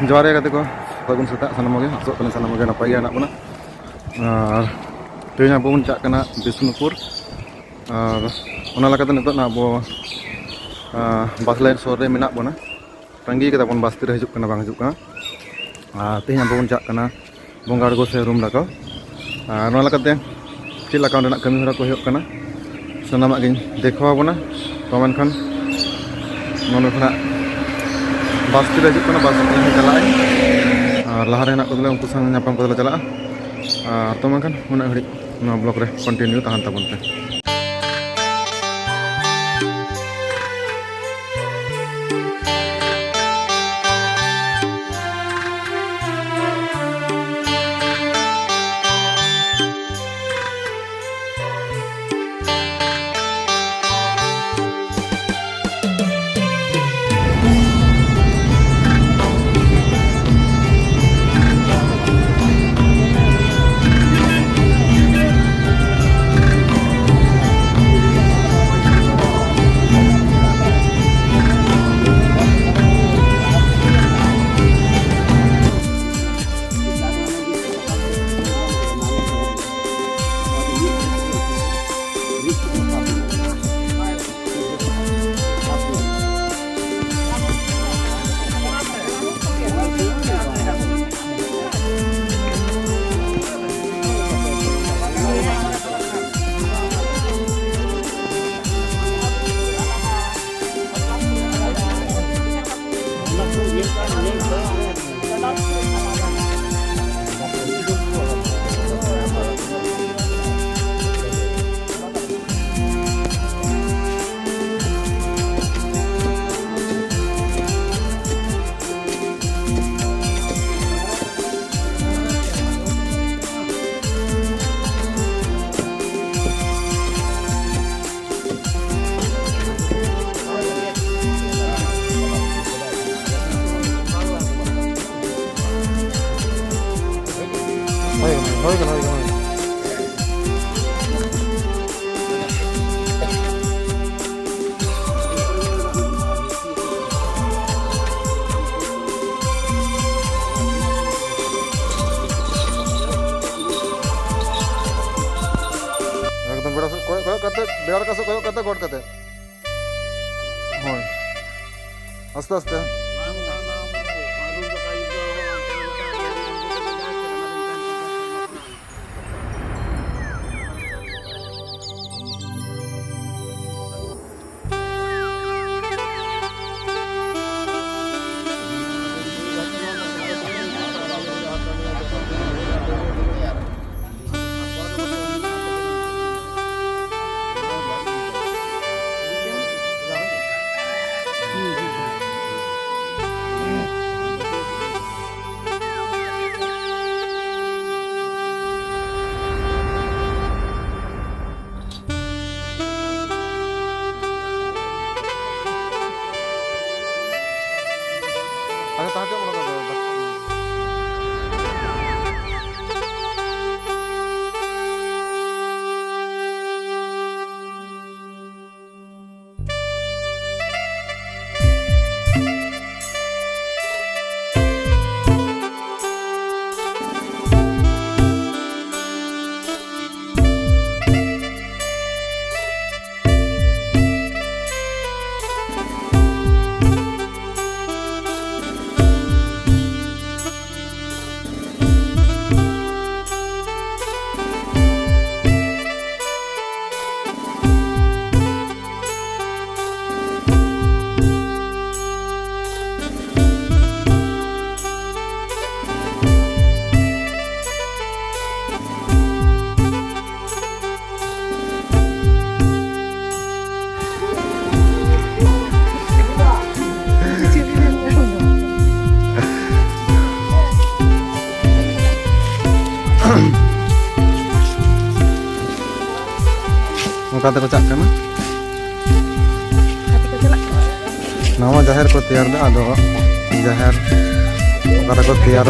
Johar ya kata ko, sagun setak sana moge, asok kena sana moge napai anak puna. Tuhnya pun cak kena Bisnupur. Ona lakatan itu nak bo bus lain sore minak puna. Tanggi kita pun bus tidak hidup kena bang hidup kena. Tuhnya pun cak kena bongkar go room lakau. Ona lakatan cila kau nak kami surat ko hidup kena. Sana mak gini dekho puna. Paman kan nono kena bus tidak hidup kena bus ini jalan. Lahar enak ko dulu kusang nyapam ko dulu jalan. Teman kan mana hari blog re continue tahan tabun teh. Biar kasih koyok kata god kata. Hoi. Aste. Kata ko cak kana nama jahir ko tiar da ado jahir kata ko tiar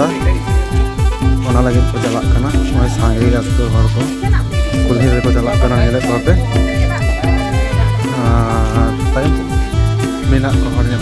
ona lagi ko jalak kana moi sangi astu hor ko kulhi re ko jalak kana ele ko pe tay minak ko hornya